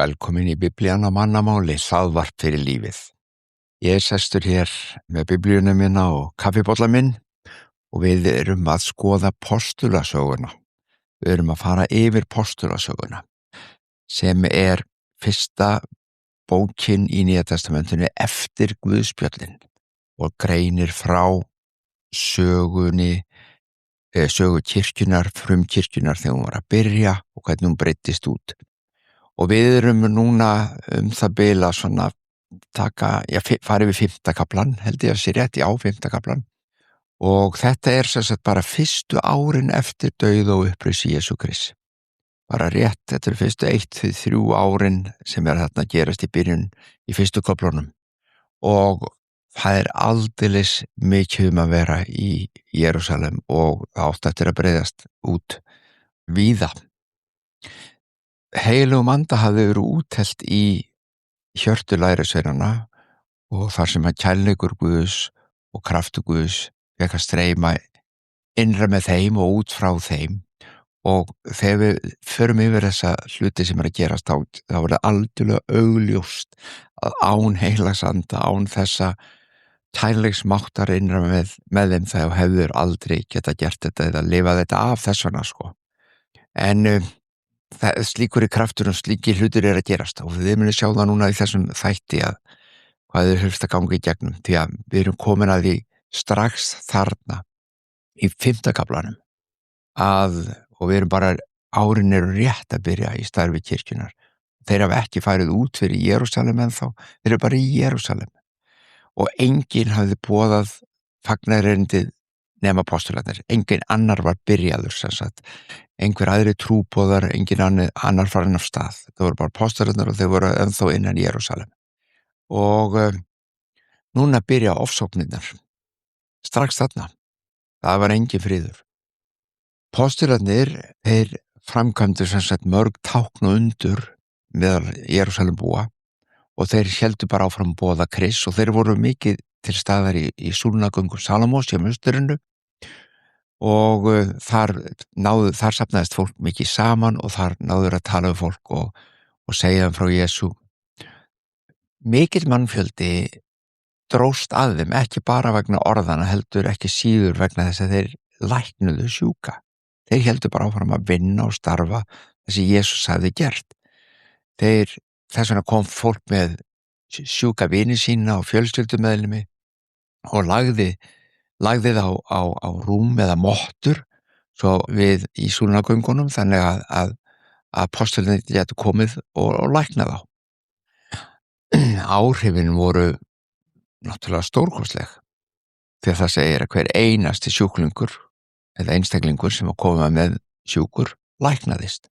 velkomin í Biblían á mannamáli, hlaðvarp fyrir lífið. Ég sestur hér með biblíuna mína og kaffibolla minn og við erum að skoða postulasöguna. Við erum að fara yfir postulasöguna sem fyrsta bókin í Nýja testamentinu eftir Guðspjöllin og greinir frá sögu kirkjunnar, frumkirkjunnar þegar hún var að byrja og hvernig hún breyttist út. Og við erum núna það bil að svona fara yfir 5. kaflan, held ég að sé rétt, 5. kaflan. Og þetta sem sagt bara fyrstu árin eftir dauða og uppreisn Jesú Krists. Bara rétt, þetta fyrstu 1-3 árin sem þarna gerast í byrjun í fyrstu kaflunum. Og það aldeilis mikið að vera í Jerúsalem og það átti eftir að breiðast út víða. Heilugum anda hafði verið úthellt í hjörtu lærisveinanna og þar sem kærleikur Guðs og kraftur Guðs fékk að streyma innra með þeim og út frá þeim. Og þegar við förum yfir þessa hluti sem að gerast þá var það algjörlega augljóst að án heilags anda, án þessa kærleiksmáttar innra með þeim þegar hefur aldrei geta gert þetta eða lifað þetta af þess vegna sko. En slíkur kraftur og slíkir hlutir að gerast og við munum sjá það núna í þessum þætti að hvað höfst að ganga í gegnum því að við erum komin að því strax þarna í 5. kaflanum og við erum bara árin eru rétt að byrja í starfi kirkjunnar. Þeir hafa ekki farið út fyrir Jerúsalem ennþá, þeir eru bara í Jerúsalem og enginn hafði boðað fagnaðerindið nema postularnir, enginn annar var byrjaður sem sagt, einhver aðri trúboðar, enginn annar farin af stað, það voru bara postularnir og þeir voru ennþá innan Jerúsalem og núna byrja ofsóknirnar strax þarna, það var enginn friður. Postularnir, þeir framkvæmdu sem sagt mörg tákn og undur meðal Jerúsalem búa og þeir héldu bara áfram boða Krists og þeir voru mikið til staðar í súlnagöngu Salomós í musturinu og þar safnaðist fólk mikið saman og þar náður að tala fólk og segja frá Jesú. Mikill mannfjöldi dróst að þeim, ekki bara vegna orðana, heldur ekki síður vegna þess að þeir læknuðu sjúka. Þeir héldu bara áfram að vinna og starfa þessi Jesús hafði gert. Þess vegna kom fólk með sjúka vini sína og fjölskyldumeðlimi og lagði það á rúm eða mottur svo við í súlnagöngunum þannig að apostolinn gætu komið og lækna þá. Áhrifin voru náttúrulega stórkostleg því að það segir að hver einasti sjúklingur eða einstaklingur sem að koma með sjúkur læknaðist.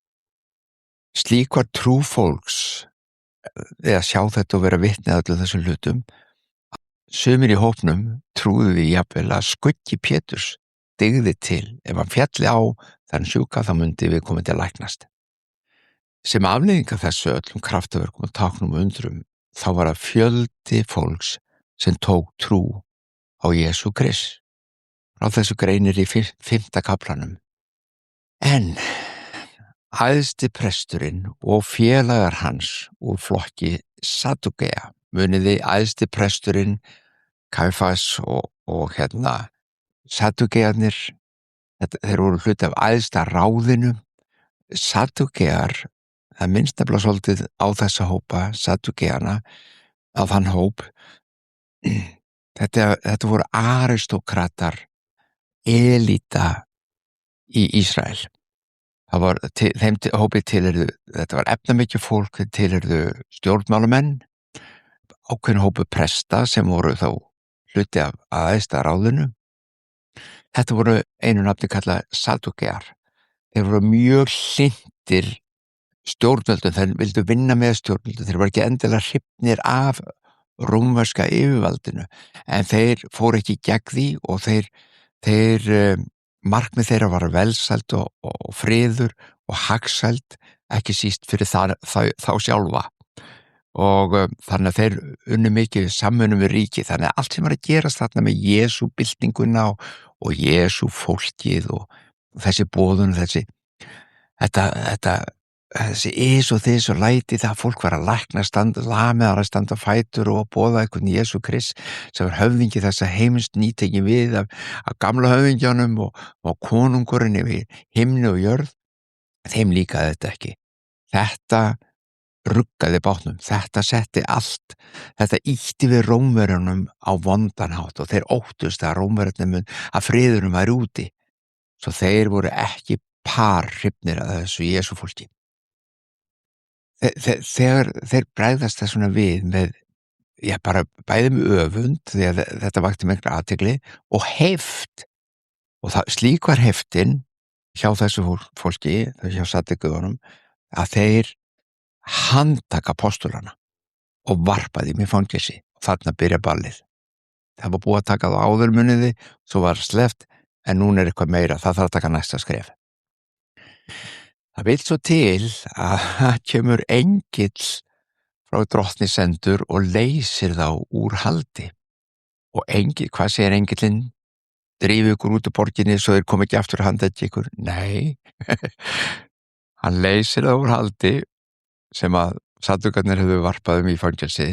Slík var trú fólks að sjá þetta og vera vitni að öllu þessum hlutum. Sumir í hópnum trúðu við jafnvel að skuggi Péturs dygði til ef hann fjalli á þann sjúka þá myndi við komið til að læknast. Sem afleiðing af þessu öllum kraftaverkum og táknum og undrum þá var það fjöldi fólks sem tók trú á Jesú Krist. Frá þessu greinir í 5. kaflanum. En æðsti presturinn og félagar hans úr flokki Sadúkea, muniði æðsti presturinn Kæfas og Sadúkearnir, þeir voru hluti af æðsta ráðinu. Sadúkear, það minnst nefnilega svolítið á þessa hópa, Sadúkeana, á þann hóp. Þetta voru aristókratar, elíta í Ísrael. Það var þeim hópið tilheyrðu, þetta var efnamikið fólk, þeir tilheyrðu stjórnmálamenn, ákveðin hópu presta sem voru þá hluti af æðsta ráðinu. Þetta voru einu nafni kallað Sadúkear. Þeir voru mjög hlynntir stjórnvöldum, þeir vildu vinna með stjórnvöldum, þeir voru ekki endilega hrifnir af rómverska yfirvaldinu, en þeir fóru ekki gegn því og þeir markmið þeirra var velsæld og friður og hagsæld, ekki síst fyrir þá sjálfa. Og þannig að þeir unnu mikið samvinnu við ríki, þannig að allt sem var að gerast þarna með Jesú byltinguna og Jesú fólkið og þessi boðun, þetta þessi og þess og læti, það fólk var að lækna lameðar að standa á fætur og að boða einhvern Jesú Krist sem var höfðingi þess að heimst nýtekin við af gamla höfðingjanum og konungurinn yfir himni og jörð. Þeim líkaði þetta ekki. Þetta ruggaði bátnum, þetta setti allt, þetta ýtti við Rómverjunum á vondanhátt og þeir óttust að Rómverjunum að friðurum væri úti, svo þeir voru ekki hrifnir að þessu Jesú fólki. Þegar þeir bregðast það svona við með, bara bæði með öfund, því að þetta vakti mikla athygli og heift, og slík var heiftin hjá þessu fólki, hjá Sadduceunum, að þeir handtaka apostolana og varpa þeim í fangelsi og þarna byrja ballið. Það var búið að taka það áður muniði, svo var sleppt, en núna eitthvað meira, það þarf að taka næsta skref. Það vill svo til að það kemur engill frá drottni sendur og leysir þá úr haldi. Og hvað segir engillinn? Drífi ykkur út úr borginni svo þeir kom ekki aftur að handa ykkur? Nei, hann leysir þá úr haldi sem að Sadduceunarnir höfðu varpað í fangelsi.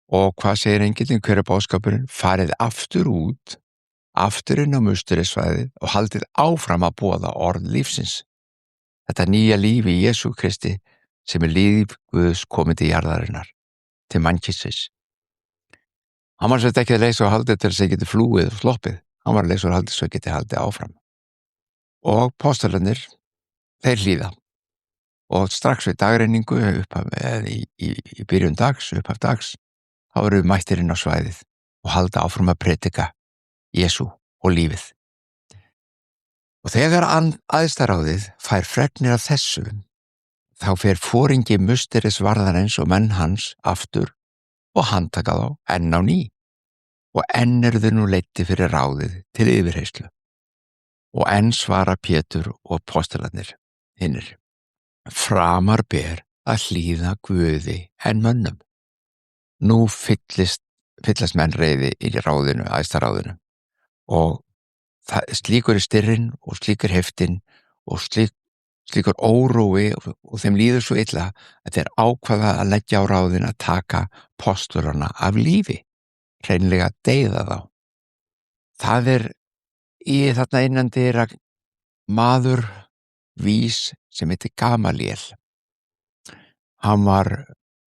Og hvað segir engillinn? Hver boðskapurinn? Farið aftur út, aftur inn á musterisvæðið og haldið áfram að boða orð lífsins. Þetta nýja líf í Jesú Kristi sem líf Guðs komið til jarðarinnar, til mannkynnsins. Hann var svolítið ekki að leysa og haldið til þess að geti flúið og sloppið. Hann var að leysa og haldið svo geti haldið áfram. Og apostlarnir, þeir hlýða. Og strax við dagrenningu í byrjun dags, upphaf dags, þá eru mættir inn á svæðið og halda áfram að predika Jesú og lífið. Og þegar æðstaráðið fær fregnir af þessu, þá fer foringi musterisvarðarins og menn hans aftur og handtaka þá enn á ný. Og enn eru þau nú leiddir fyrir ráðið til yfirheyrslu. Og enn svara Pétur og apostlarnir hinnir. Framar ber að hlýða Guði en mönnum. Nú fyllast menn reiði í ráðinu, æðstaráðinu. Og slíkur styrrin og slíkur heftin og slíkur órói og þeim líður svo illa að þeir ákvaða að leggja á ráðin að taka apostlarana af lífi, hreinlega deyða þá. Það í þarna innandyra maður vís sem heitir Gamaliel. Hann var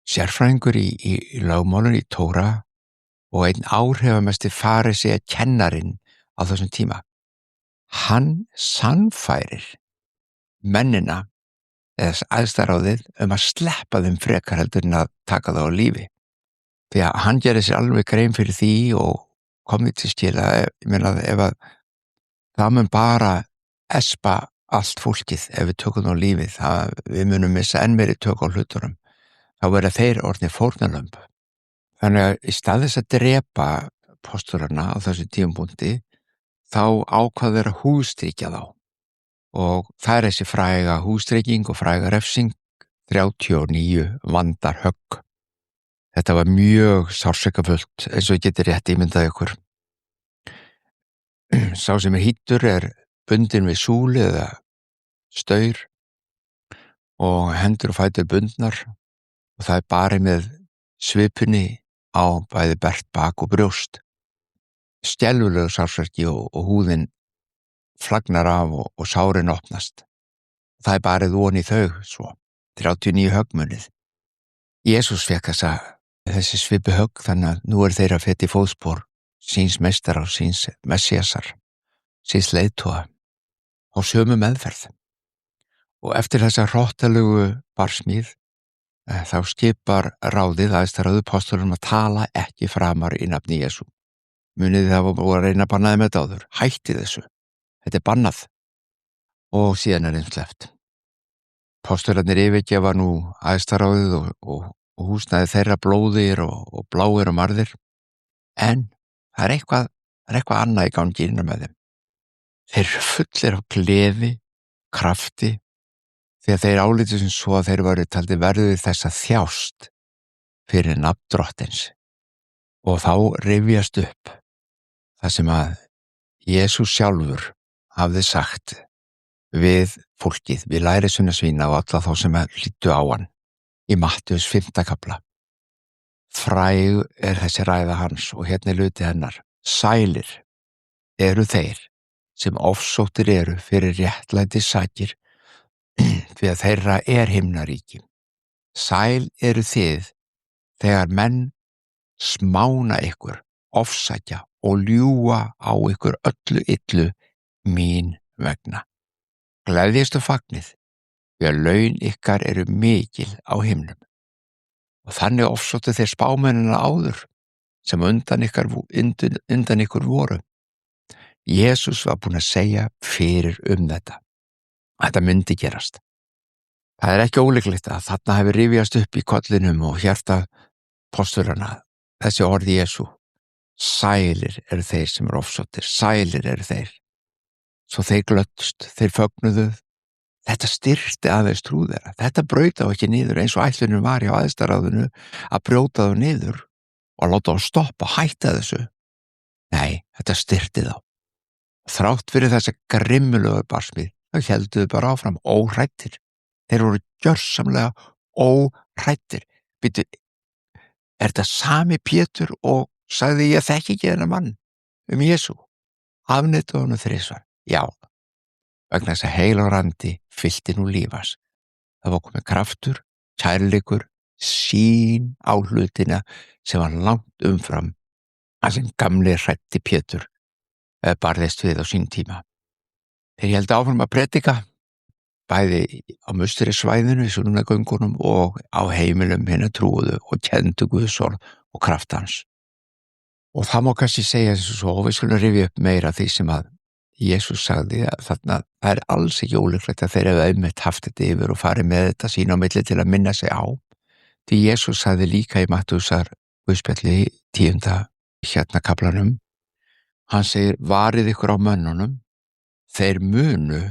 sérfræðingur í lögmálum í Tóra og einn áhrifamesti farisea kennarinn á þessum tíma. Hann sannfærir mennina eða æðstaráðið að sleppa þeim frekar heldur en að taka þá á lífi. Því að hann gerði sér alveg grein fyrir því og komið til skila, ég meina ef að það mun bara espa allt fólkið ef við tökum á lífið, við munum missa enn meiri tök á hlutunum, þá verða þeir orðnir fórnarlömb. Þannig að í stað þess að drepa apostlarana á þessu tímapunkti, þá ákvað þeir að húðstrýkja þá. Og það er þessi fræga húðstrýking og fræga refsing, 39 vandar högg. Þetta var mjög sársaukafullt, eins og getur rétt ímyndað ykkur. Sá sem hýttur bundinn við súli eða staur og hendur og fætur bundnar og það barið með svipunni á bæði bert bak og brjóst. Skelfilegur sársauki og húðin flagnar af og sárin opnast. Það barið von í þau svo, 39 höggmunið. Jesús fékk þessi svipu högg, þannig að nú þeir að feta í fótspor síns meistara og síns Messiasar, síns leiðtoga á sömu meðferð. Og eftir þessa hrottalugu barsmíð þá skipar ráðið æðstaráðið apostolunum að tala ekki framar í nafni Jesú. Munið það var búið að reyna að banna þeim þetta áður. Hætti þessu. Þetta bannað. Og síðan þeim sleppt. Apóstolarnir yfirgefa nú æðstaráðið og húsnæði þeirra blóðir og bláir og marðir. En það er eitthvað annað í gangi innan með þeim. Þeir eru fullir á gleði, krafti, því að þeir álítu sem svo að þeir varu taldir verðuð þess að þjást fyrir nafn drottins. Og þá rifjast upp það sem að Jesús sjálfur hafði sagt við fólkið við lærisveina sína og alla þá sem hlýddu á hann í Mattheus 5. kafla. Fræg þessi ræða hans og hérna hluti hennar. Sælir eru þeir sem ofsóttir eru fyrir réttlætis sakir því að þeirra himnaríki. Sæl eru þið þegar menn smána ykkur, ofsækja og ljúga á ykkur öllu illu mín vegna. Gleðjist og fagnið, því að laun ykkar eru mikil á himnum. Og þannig ofsóttu þeir spámennina áður sem undan ykkur voru. Jesús var búinn að segja fyrir þetta. Þetta myndi gerast. Það ekki ólíklegt að þarna hefur rifjast upp í kollinum og hjarta postulana þessi orði Jesú. Sælir eru þeir sem eru ofsóttir, sælir eru þeir. Svo þeir glöddust, þeir fögnuðu. Þetta styrkti aðeins trú þeirra. Þetta braut þá ekki niður eins og ætlunin var hjá aðstæðráðinu að brjóta þá niður og láta þá stoppa, hætta þessu. Nei, þetta styrkti þá. Þrátt fyrir þessa grimmilegu barsmíð, þá hélduðu bara áfram óhrættir. Þeir voru gjörsamlega óhrættir. Býtu, þetta sami Pétur og sagði ég þekki ekki þennan mann Jesú? Afneitaði honum 3 sinnum. Já, vegna þess að heilagur andi fyllti nú líf hans. Það var komið kraftur, kærleikur, sýn á hlutina sem var langt umfram að sem gamli hrætti Pétur barðist við á sín tíma. Þeir héldu áfram að predika, bæði á Musterisvæðinu í sunnunargöngunum og á heimilum hinna trúuðu og kenndu Guðs orð og kraft hans. Og það má kannski segja þessu svo, og við skulum rifja upp meira því sem að Jesús sagði að þarna það alls ekki ólíklegt að þeir hafa einmitt haft þetta yfir og farið með þetta sín á milli til að minna sig á. Því Jesús sagði líka í Mattheusar guðspjalli 10. kaflanum, hann segir, varið ykkur á mönnunum, þeir munu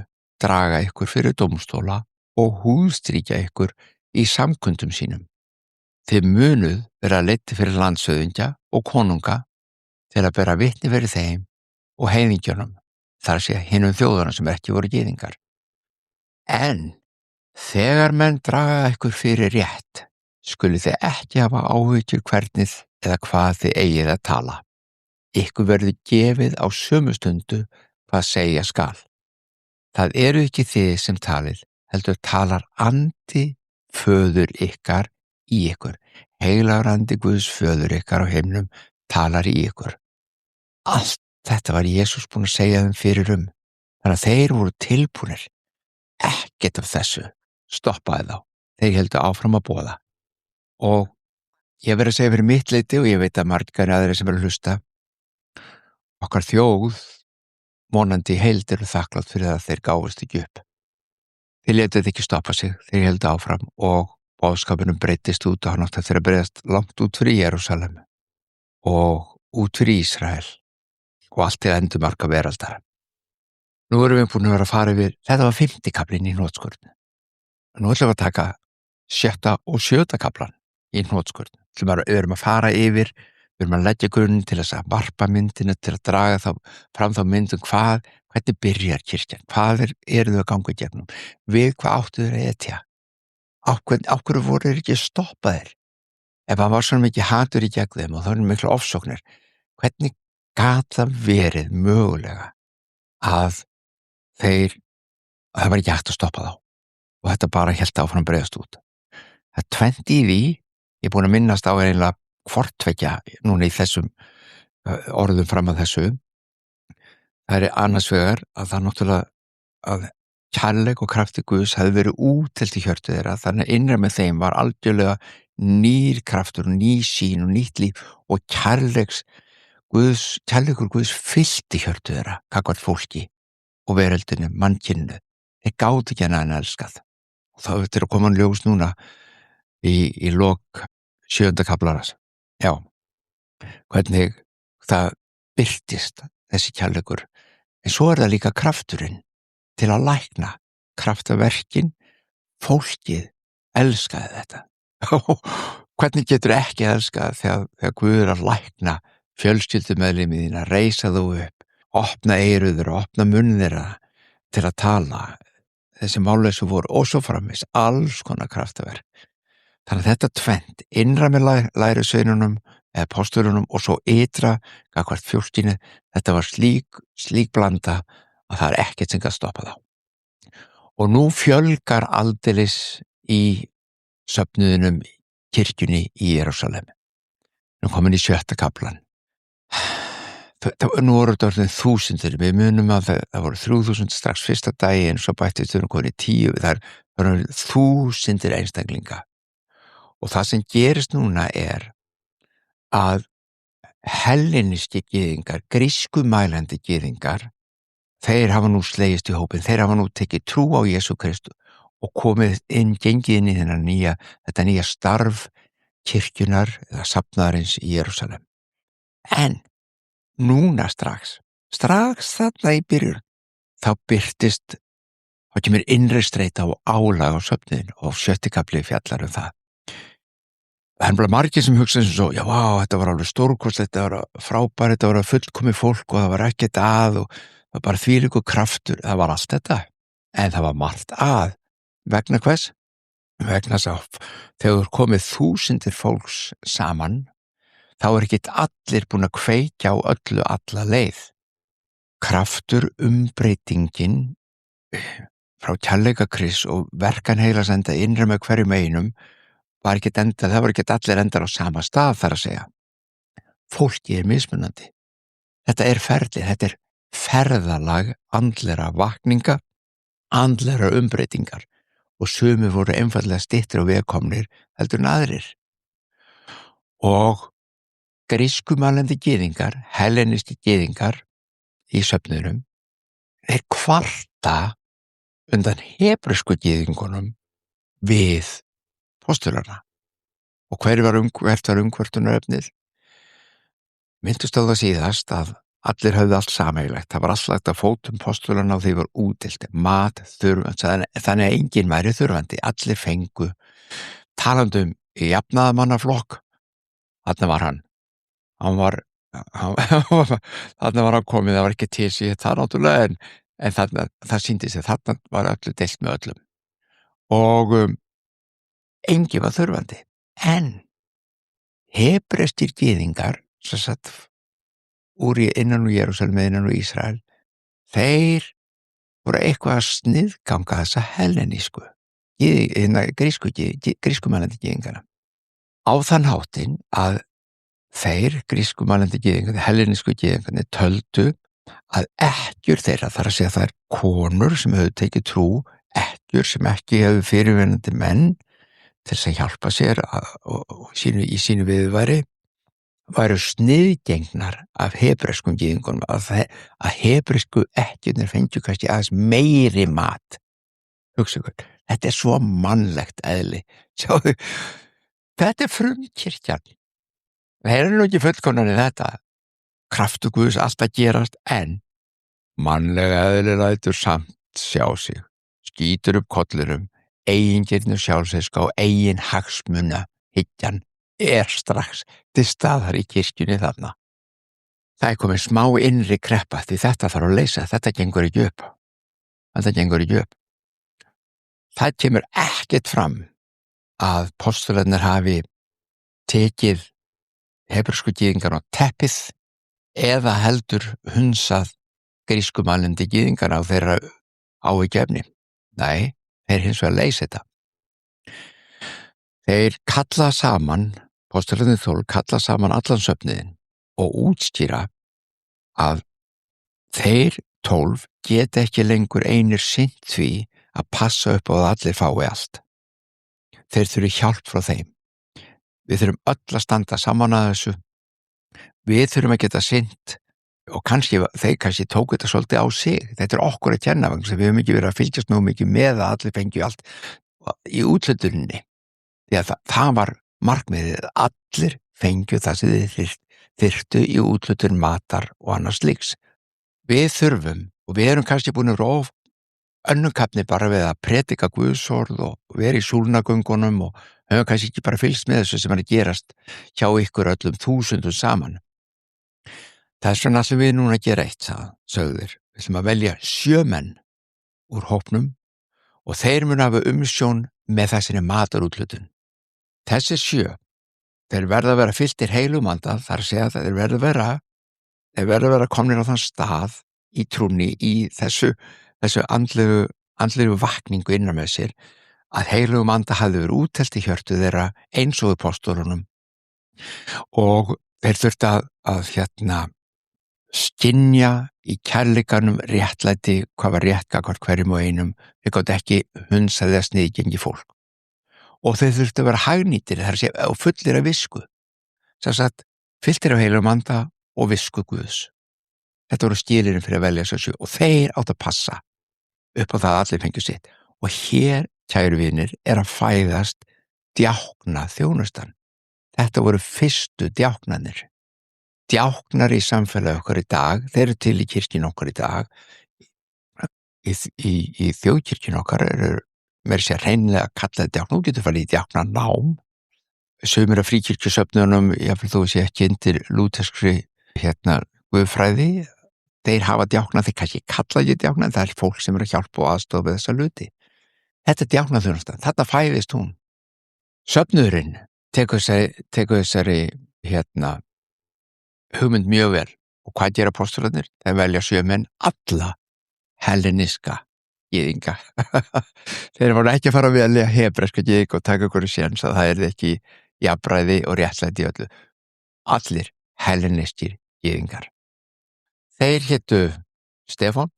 draga ykkur fyrir dómstóla og húðstríkja ykkur í samkundum sínum. Þið munuð vera leiddir fyrir landshöfðingja og konunga til að bera vitni fyrir þeim og heiðingjónum, þar að segja hinum þjóðunum sem ekki voru gyðingar. En þegar menn draga ykkur fyrir rétt, skulu þið ekki hafa áhyggjur hvernig eða hvað þið eigið að tala. Ykkur verður gefið á sömu stundu hvað segja skal. Það eru ekki þið sem talið, heldur talar andi föður ykkar í ykkur. Heilagur andi Guðs föður ykkar á himnum talar í ykkur. Allt þetta var Jesús búinn að segja þeim fyrir Þannig að þeir voru tilbúnir. Ekkert af þessu stoppaði þá. Þeir héldu áfram að boða. Og ég verið að segja fyrir mitt leyti, og ég veit að margir aðrir sem eru að hlusta, okkar þjóð vonandi í heild eru þakklátt fyrir að þeir gáfust ekki upp. Þeir létu þetta ekki stoppa sig, þeir héldu áfram og boðskapurinn breyttist út og hann átti að breiðast langt út fyrir Jerúsalem og út fyrir Ísrael og allt til endurmarka veraldar. Nú erum við búin að vera að fara yfir, þetta var 5. kaflinn í hnotskurn. Nú ætlum við að taka 6. og 7. kaflan í hnotskurn. Við erum að fara yfir, við erum að leggja grunn til þess að varpa myndina, til að draga fram þá myndum hvernig byrjar kirkjan, hvað eru þau að ganga í gegnum, við hvað áttu þeir að etja, á hverju voru þeir ekki stoppaðir, ef það var svona mikið hatur í gegn þeim og það var miklu ofsóknir, hvernig gat það verið mögulega að það var ekki hægt að stoppa þá og þetta bara hélt áfram breiðast út. Það 20 í því, ég er búin að minnast á eiginlega hvort tveggja núna í þessum orðum fram að þessu. Það annars vegar að það náttúrulega að kærleik og krafti Guðs hefði verið útelt í hjörtu þeirra, þannig að innra með þeim var algjörlega nýr kraftur og ný sýn og nýtt líf og kærleikur Guðs fyllti hjörtu þeirra, gagnvart fólki og veröldinu, mannkyninu. Þeir gátu ekki en elskað. Og það er að koma ljós núna í lok 7. kaflarans. Já, hvernig það birtist þessi kærleikur. En svo það líka krafturinn til að lækna, kraftaverkin, fólkið elskaði þetta. Hvernig getur ekki elskað þegar Guð að lækna fjölskyldumeðlimið þína, reisa þú upp, opna eyruður, opna munn þeirra til að tala. þessi málleysu voru og svo framvegis, alls konar kraftaverk. Þannig að þetta tvennt, innra með lærisveinunum eða postulunum og svo ytra gagnvart fólkinu, þetta var slík blanda að það er ekkert sem gat stoppað þá. Og nú fjölgar aldeilis í söfnuðinum kirkjunni í Jerúsalem. Nú komin í 7. kaflan. Nú voru þetta orðin þúsundir, við munum að það voru 3000 strax fyrsta dagi en svo bættist við komin í 10, það voru þúsundir einstaklinga. Og það sem gerist núna er að helleniski gyðingar, grískumælandi gyðingar, þeir hafa nú slegist í hópinn, þeir hafa nú tekið trú á Jesú Kristu og gengið inn í þetta nýja starf kirkjunar eða safnaðarins í Jerúsalem. En núna strax þarna í byrjun, þá kemur innri streita og álag á söfnuðinu og 7. kafli fjallar það. Það er bara margir sem hugsa svo, já, þetta var alveg stórkostlegt, þetta var frábært, þetta var fullkomið fólk og það var ekkert að og það var bara þvílíkur kraftur, það var allt þetta. En það var margt að. Vegna hvers? Vegna þess að þegar komið þúsundir fólks saman, þá er ekkert allir búin að kveikja á öllu alla leið. Kraftur umbreytingin frá kærleika Krists og verkan heilans enda innra með hverjum einum það var ekki allir endar á sama stað þar að segja. Fólki er mismunandi. Þetta er ferli, þetta er ferðalag andleira vakninga, andleira umbreytingar og sumir voru einfaldlega styttri og vegkomnir heldur en aðrir. Og grískumælandi gyðingar, helleniski gyðingar í söfnuðinum, þeir kvarta undan hebresku gyðingunum við postulana. Og hvert var umkvörtunarefnið? Minntust á það síðast að allir höfðu allt sameiginlegt. Það var allt lagt að fótum postulana og því var útilt mat, þurfandi, þannig að enginn væri þurfandi. Allir fengu. Talandum í jafnaðarmannaflokk, þarna var hann. Þarna var hann komið, það var ekki til sig það náttúrulega, en það sýndi sig, þarna var öllu deilt með öllum. Og enginn var þurfandi. En hebrestir gyðingar sem satt innan úr Jerúsalem, innan úr Ísrael, þeir voru eitthvað að sniðganga þessa hellenísku grískumælandi gyðingana á þann háttinn að þeir grískumælandi gyðingar, hellenísku gyðingarnir töldu að ekkjur þeirra, þar að segja það er konur sem hefðu tekið trú, ekkjur sem ekki hefðu fyrirvinnandi menn til þess að hjálpa sér í sínu viðværi, væru sniðgengnar af hebreskum gyðingunum, að hebresku ekkjurnar fengju kannski aðeins meiri mat. Hugsa ykkur, þetta er svo mannlegt eðli. Sjáðu, þetta er frumkirkjan. Það er nú ekki fullkomnar en þetta. Kraftur Guðs alltaf gerast, en mannlega eðli lætur samt sjá sig, skýtur upp kollurum, eigingirnir sjálfseiska og eigin hagsmuna hyggjan er strax til staðar í kirkjunni þarna. Það er komið smá innri kreppa því þetta þarf að leysa, þetta gengur ekki upp. Það kemur ekkert fram að postularnir hafi tekið hebresku gyðingar á teppið eða heldur hunsað grískumælandi gyðingar á þeirra áhyggjefni. Nei, þeir hins vegar leysa þetta. Þeir kalla saman, postularnir 12 kalla saman allan söfnuðinn og útskýra að þeir 12 geta ekki lengur einir sinnt því að passa upp á að allir fái allt. Þeir þurfi hjálp frá þeim. Við þurfum öll að standa saman að þessu. Við þurfum að geta sinnt og þeir kannski tóku þetta svolítið á sig. Þetta er okkur að kenna, vegna við höfum ekki verið að fylgjast mjög mikið með að allir fengju allt í úthlutuninni. Því að það var markmiðið, allir fengju það sem þeir þyrftu í úthlutun matar og annars slíks. Við þurfum, og við erum kannski búin að vera önnum kafni bara við að predika Guðsorð og vera í súlnagöngunum og höfum kannski ekki bara fylgst með þessu sem er að gerast hjá ykkur öllum þúsundum saman. Það er svona sem við núna gera eitt, sögður. Við ætlum að velja 7 menn úr hópnum og þeir munu hafa umsjón með þessari matarúthlutun. Þessi 7, þeir verða að vera fylltir heilum anda, þar að segja að þeir verða að vera komnir á þann stað í trúnni, í þessu andlegu vakningu innan með sér, að heilum anda hafði verið úttelt í hjörtu þeirra eins og apostólunum, og þeir þurftu að skynja í kærleikanum réttlæti, hvað var rétt gagnvart hverjum og einum. Þeir gátu ekki hunsað eða sniðgengi fólk, og þeir þurftu að vera hagnýtir, þar að segja, og fullir af visku, sem sagt fylltir af heilum anda og visku Guðs. Þetta voru skilyrðin fyrir að velja þessu, og þeir áttu að passa upp á það að allir fengju sitt. Og hér, kæru vinir, að fæðast djákna þjónustan. Þetta voru fyrstu djáknarnir. Djáknar í samfélagi okkar í dag, þeir eru til í kirkjunni okkar í dag. Í þjóðkirkjunni okkar meira sér hreinlega kallaði djáknar. Þú getur farið í djáknarnám. Sumir af fríkirkjusöfnunum, jafnvel þú sé ekki undir lúterskri guðfræði, þeir hafa djákna, þeir kannski kalla ekki djákna, en það er fólk sem að hjálpa og aðstofa með þessa hluti. Þetta er djáknaþjónustan, þarna fæðist hún. Söfnuðurinn tekur þessari hugmynd mjög vel, og hvað gera apóstolarnir? Þeir velja 7 menn, alla helleniska gyðinga. Þeir voru ekki að fara að velja hebreska gyðinga og taka okkur séns að það ekki jafnræði og réttlæti í öllu. Allir helleniskir gyðingar. Þeir hétu Stefán,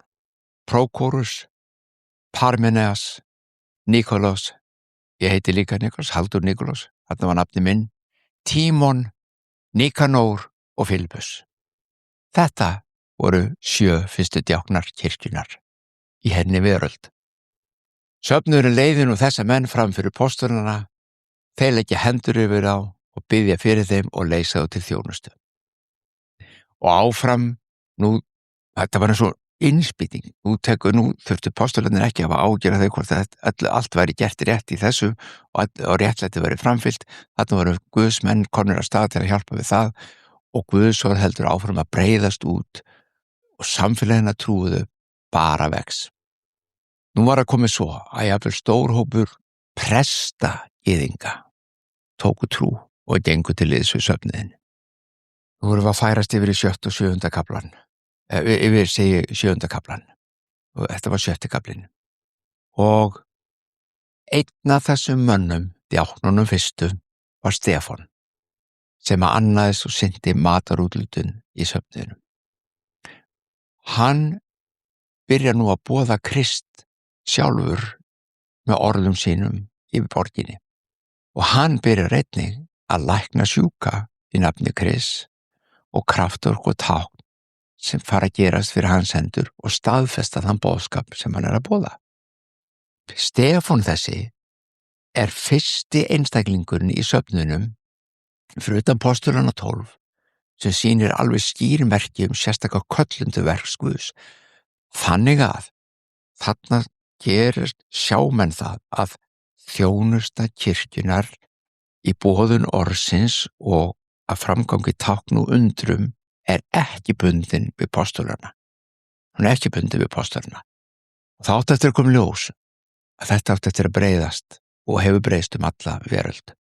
Prókórus, Parmenas, Nikolás, ég heiti líka Nikolás, Halldór Nikolás, þarna var nafni minn, Tímon, Nikanór og Filipus. Þetta voru 7 fyrstu djáknar kirkjunnar í henni veröld. Söfnuðurinn leiði nú þessa menn fram fyrir póstulana, þeir leggja hendur yfir á og biðja fyrir þeim og leysa þá til þjónustu. Og áfram, þetta var eins og innspýting, nú þurftu póstularnir ekki að hafa ágjörð þau hvort allt væri gert rétt í þessu og réttlæti væri framfyllt. Þarna voru Guðsmenn komnir af stað til að hjálpa við það, og Guðsorð heldur áfram að breiðast út og samfélagina trúðu bara vex. Nú var að komið svo að jafnvel stór hópur presta gyðinga tóku trú og gengu til liðs við söfnuðinn. Nú vorum við að færast yfir í 7. og 7. kaflan, yfir 7. kaflan, og þetta var 7. kaflinn. Og einn af þessum mönnum, djáknunum fyrstu, var Stefán, sem að annaðist og synti matarúthlutun í söfnuðinum. Hann byrja nú að boða Krist sjálfur með orðum sínum yfir borginni, og hann byrjar einnig að lækna sjúka í nafni Krists og kraftork og tákn sem fara að gerast fyrir hans hendur og staðfesta þann boðskap sem hann að boða. Stefán þessi fyrsti einstaklingurinn í söfnuðinum fyrir utan postulana 12 sem sýnir alveg skýrmerki sérstaklega köllundu verks Guðs. Þannig að þarna sjá menn það að þjónusta kirkjunar í boðun orðsins og að framgangi tákn og undrum ekki bundin við postulana. Hún ekki bundin við postulana. Og það átti eftir að koma ljós að þetta átti eftir að breiðast og hefur breiðst alla veröld.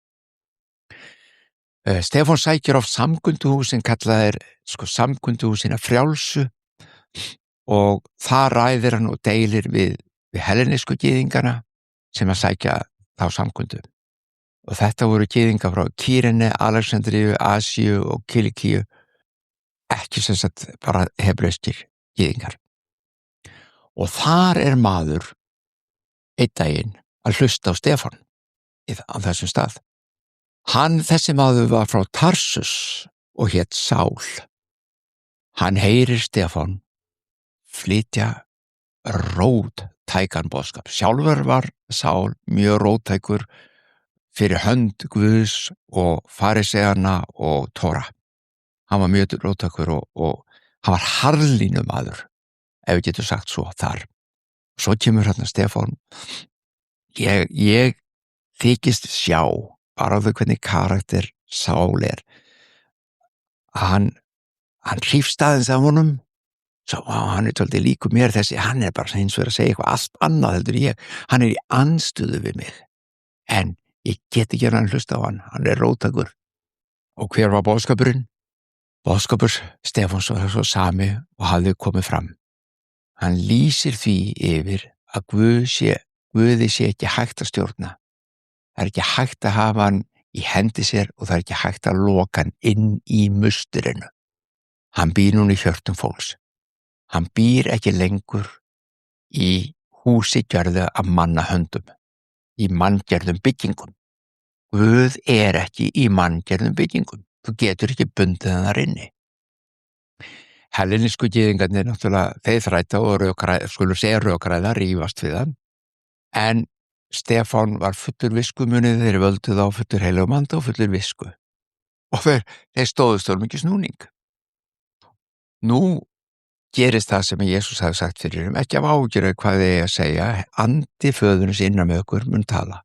Stefán sækir oft samkunduhúsin, kallaðir samkunduhúsina frjálsu, og það ræðir hann og deilir við hellenísku gyðingana sem að sækja þá samkundu. Og þetta voru gyðingar frá Kýrene, Alexandríu, Asíu og Kilikíu, ekki sem sagt bara hebreiskir gyðingar. Og þar maður einn daginn að hlusta á Stefán á þessum stað. Þessi maður var frá Tarsus og hét Sál. Hann heyrir Stefán flytja róttækan boðskap. Sjálfur var Sál mjög róttækur fyrir hönd Guðs og fariseiana og Tóra. Hann var mjög róttækur og hann var harðlínu maður, ef við getum sagt svo þar. Svo kemur hérna Stefán. Ég þykist sjá bara á þau hvernig karakter Sál. Hann hrífst aðeins af honum, svo, hann svolítið líkur mér þessi, hann bara hins vegar að segja eitthvað allt annað heldur ég, hann í andstöðu við mig, en ég get ekki hann hlusta á hann róttakur. Og hver var boðskapurinn? Boðskapur Stefáns var svo sami og hafði komið fram. Hann lýsir því yfir að Guði sé ekki hægt að stjórna. Það ekki hægt að hafa hann í hendi sér og það ekki hægt að loka hann inn í musturinu. Hann býr núna í hjörtum fólks. Hann býr ekki lengur í húsi gjörðu af mannahöndum, í manngerðum byggingum. Guð ekki í manngerðum byggingum. Þú getur ekki bundið hann þar inni. Hellenísku gyðingarnir náttúrulega, þeir þræta og rökræða, rífast við hann. En Stefán var fullur viskumunið, þeir völdu þá fullur heilugum anda og fullur visku. Og þeir stóðust þó mikið snúning. Nú gerist það sem Jesús hafi sagt fyrir ekki af áhyggjur hvað þeir að segja, andi föðurins innan með okkur mun tala.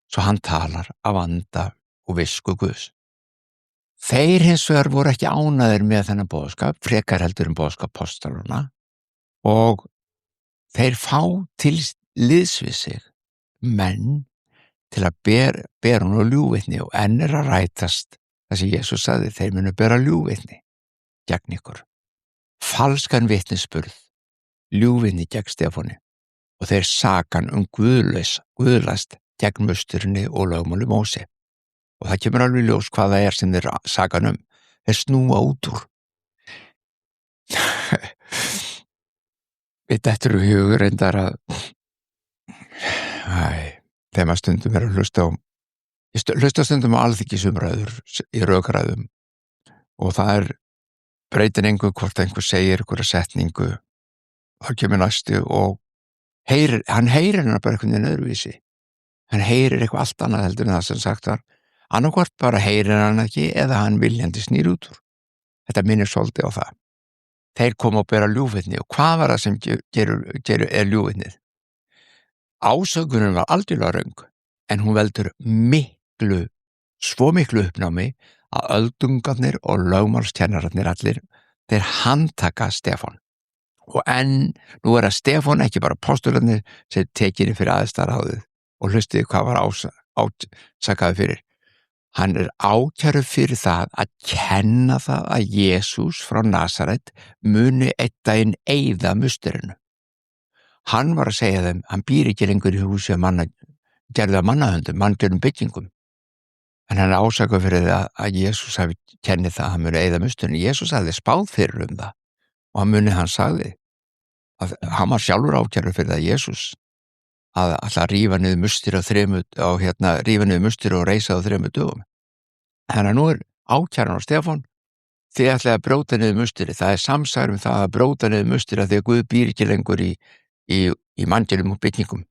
Svo hann talar af anda og visku Guðs. Þeir hins vegar voru ekki ánægðir með þennan boðskap, frekar heldur boðskap apostolana, og þeir fá til liðs við sig menn til að bera hún á ljúgvitni og enn að rætast það sem Jesús sagði, þeir munu bera ljúgvitni gegn ykkur. Falskan vitnisburð, ljúgvitni gegn Stefáni og þeir sakan guðlast gegn musturinni og lögmáli Móse. Og það kemur alveg ljós hvað það sem þeir sagan þeir snúa út úr. Við dettur hugur reyndar að þegar maður stundum að hlusta stundum á alþingisumræður í rökræðum og það breytir hvort einhver segir einhverja setningu, þá kemur næstu og hann heyrir hann bara einhvern veginn öðruvísi. Hann heyrir eitthvað allt annað heldur en það sem sagt var. Annarkvort bara heyrir hann ekki eða hann viljandi snýr út úr. Þetta minnir svolítið á það. Þeir koma og bera ljúgvitni og hvað var það sem ljúgvitnið? Ásökunin var algjörlega röng en hún veldur svo miklu uppnámi að öldungarnir og lögmálskennararnir allir, þeir handtaka Stefán. Og nú að Stefán ekki bara postularnir sem tekinni fyrir aðstæðaráðið og hlustiði hvað var ásakaði fyrir. Hann ákæru fyrir það að kenna það að Jesús frá Nasaret muni einn daginn eyða musturinu. Hann var að segja þeim, hann býr ekki lengur í húsi gerðu af mannahöndum, manngerðum byggingum. En hann ásakaði fyrir það að Jesús hafi kennið það að hann muni eyða musturinu. Jesús hafði spáð fyrir það og hann sagði að hann var sjálfur ákæru fyrir það Jesús að alltaf rífa niður mustur rífa niður mustur og reisa á 3 dögum. Þannig að nú ákæran á Stefán, þið ætlaði að brjóta niður musteri, það samsæður það að brjóta niður musteri að því að Guð býr ekki lengur í manngerðum og byggingum.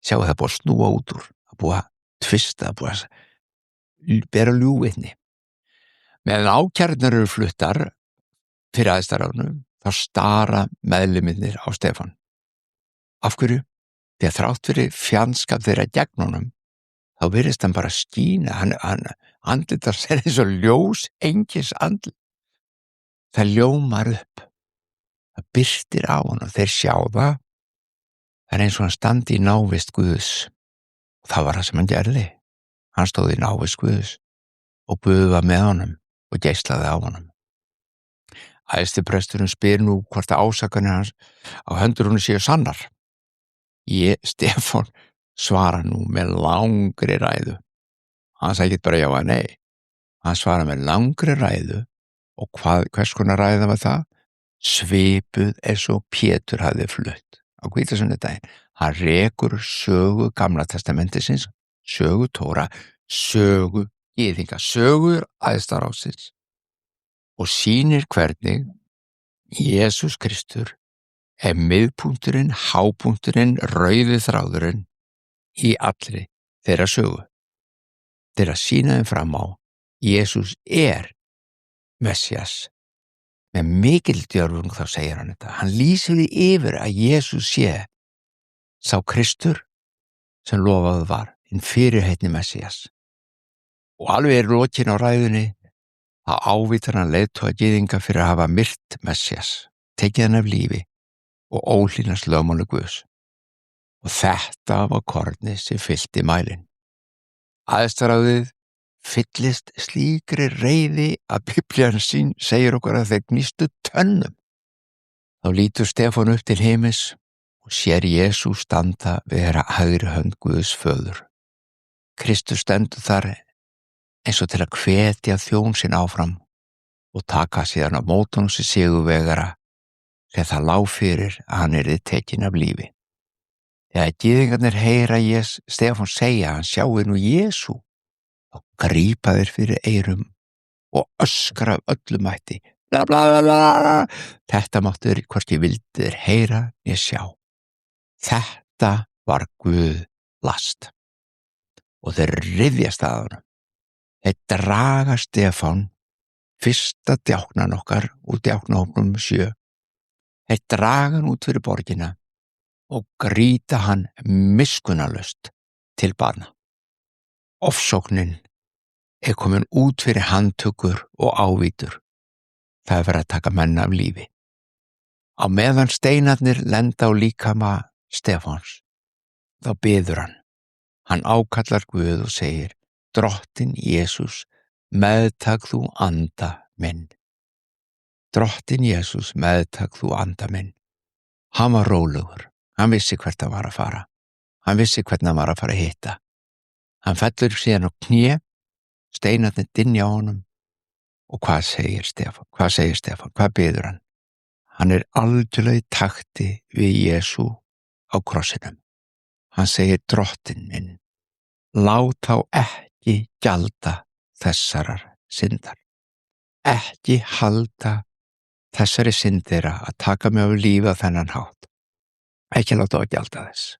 Sjáu það búið að snúa út úr, að búið að tvista, að búið að bera ljúgvitni. Meðan ákærarnar eru fluttar fyrir aðstæðaráðnum, þá stara meðlimirnir á Stefán. Af hverju? Því að þrátt fyrir fjandskap þeirra gegn honum, þá virðist hann bara skína, hann andlitar sér eins og ljós engins andlit. Það ljómar upp, það birtir á honum, þeir sjá það eins og hann standi í návist Guðs. Og það var það sem hann gerði. Hann stóð í návist Guðs og Guð var með honum og geislaði á honum. Æðstipresturinn spyr nú hvort að ásakanir hans á hendur honum séu sannar. Stefán svara nú með langri ræðu. Hann sagði ekki bara já að nei. Hann svara með langri ræðu og hvers konar ræða var það? Svipuð svo Pétur hafði flutt á hvítasunnudeginum. Hann rekur sögu Gamla testamentisins, sögu Tóra, sögu gyðinga, sögur aðstæðaráðsins og sýnir hvernig Jesús Kristur miðpunkturinn, hápunkturinn, rauði þráðurinn í allri þeirra sögu. Þeirra sýna þeim fram á Jesús Messias. Með mikil djörfung þá segir hann þetta. Hann lýsir því yfir að Jesús sé sá Kristur sem lofaði var, hinn fyrirheitni Messias. Og alveg lokin á ræðunni að ávítar hann leiðtoga gyðinga fyrir að hafa myrt Messias, tekið hann af lífi og óhlýðnast lögmáli Guðs. Og þetta var kornið sem fyllti mælinn. Aðstæðráðið fyllist slíkri reiði að Biblían sín segir okkur að þeir gnístu tönnum. Þá lítur Stefán upp til himins og sér Jesús standa við þeirra hægri hönd Guðs föður. Kristur stendur þar eins og til að hvetja þjón sinn áfram og taka síðan á móti honum sem sigurvegara þegar það lá fyrir að hann yrði tekinn af lífi. Þegar gyðingarnir heyra Stefán segja að hann sjái nú Jesú, þá grípa þeir fyrir eyrum og öskra af öllum mætti. Bla bla bla bla. Þetta máttu þeir hvorki vildu þeir heyra né sjá. Þetta var Guð last. Og þeir rifjast að honum. Þeir draga Stefán, fyrsta djáknan okkar úr djáknahópnum 7. Þeir draga hann út fyrir borgina og grýta hann miskunnarlaust til bana. Ofsóknin er komin út fyrir handtökur og ávítur. Það er verið að taka menn af lífi. Á meðan steinarnir lenda á líkama Stefáns, þá biður hann. Hann ákallar Guð og segir: Drottinn Jesús, meðtak þú anda minn. Drottinn Jesús, meðtak þú anda minn. Hann var rólegur. Hann vissi hvert hann var að fara. Hann vissi hvernig hann var að fara að hitta. Hann fellur síðan á kné, steinarnir dynja á honum. Og hvað segir Stefán? Hvað biður hann? Hann er algjörlega í takti við Jesú á krossinum. Hann segir: Drottinn minn, lát þá ekki gjalda þessarar syndar. Ekki halda þessari synd þeirra að taka mig af lífi á þennan hátt. Ekki láta á að gjalda þess.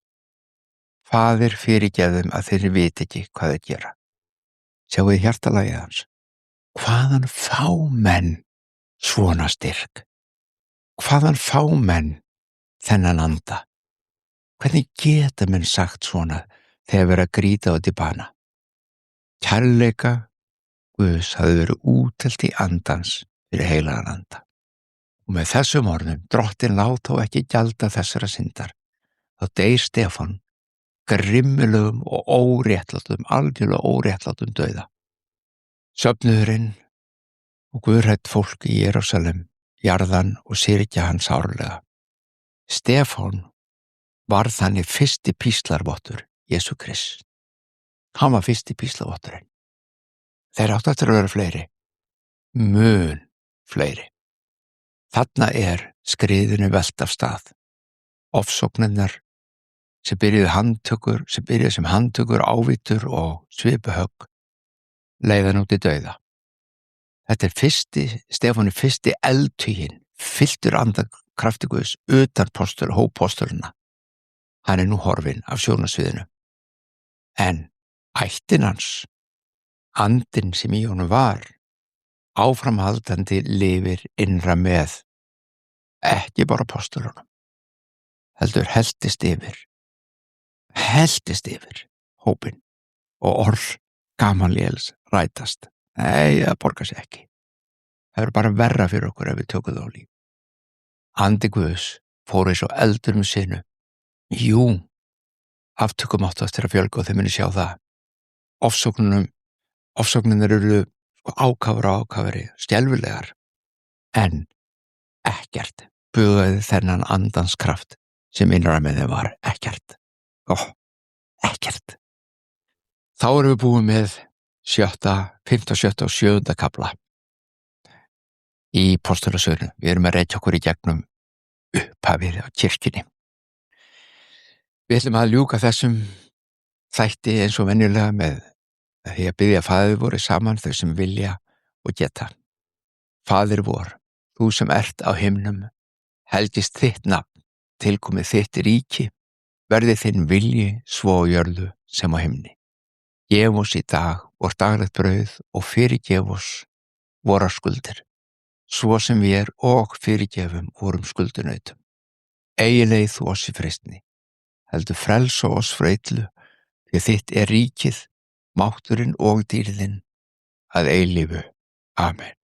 Faðir, fyrirgefðum að þeir viti ekki hvað þeir gera. Sjáuð hjartalagið hans. Hvaðan fá menn svona styrk? Hvaðan fá menn þennan anda? Hvernig geta menn sagt svona þegar verið að grýta út í bana? Kærleika Guðs hafði verið útelt í andans fyrir heilagan anda. Og með þessum orðum: Drottinn lát þó ekki gjalda þessara syndar. Þá deyr Stefán grimmilegum og algjörlega óréttlátum dauða. Söfnuðurinn og guðhrætt fólk í Jerúsalem jarðan og syrgja hann sárlega. Stefán var þannig fyrsti píslarvottur Jesú Krist. Hann var fyrsti píslarvotturinn. Þeir áttu eftir að vera fleiri, mun fleiri. Þarna er skriðinu velt af stað. Ofsóknirnar sem byrjuðu sem handtökur, ávítur og svipuhögg leiðan út í dauða. Þetta er Stefán er fyrsti eldhuginn, fylltur andakrafti Guðs utan hóppostulana. Hann er nú horfinn af sjónarsviðinu. En ættin hans, andinn sem í honum var, áframhaldandi lifir innra með, ekki bara postulunum, heldur helltist yfir hópinn og orð Gamalíels rætast. Nei, það borgar sig ekki. Það er bara verra fyrir okkur ef við tökum það á líf. Andi Guðs fór eins og eldur sinu. Jú, aftökum áttu eftir að fjölga og þeir muni sjá það. Ofsóknirnar eru ákafari, skelfilegar. En ekkert bugaði þennan andans kraft sem innra með þeim var. Ekkert. Ekkert. Þá erum við búin með 5., 7. og 7. kafla í Postulasögunni. Við erum að rekja okkur í gegnum upphafið á kirkjunni. Við ætlum að ljúka þessum þætti eins og venjulega með því að biðja Faðir vor saman, þau sem vilja og geta. Faðir vor, þú sem ert á himnum, helgist þitt nafn, tilkomið þitt ríki, verði þinn vilji svo á jörðu sem á himni. Gef oss í dag vort daglegt brauð og fyrirgef oss vorar skuldir, svo sem við og fyrirgefum vorum skuldunautum. Eigi leið þú oss í freistni, heldur frelsa oss frá illu, því þitt er ríkið, mátturinn og dýrðin að eilífu. Amen.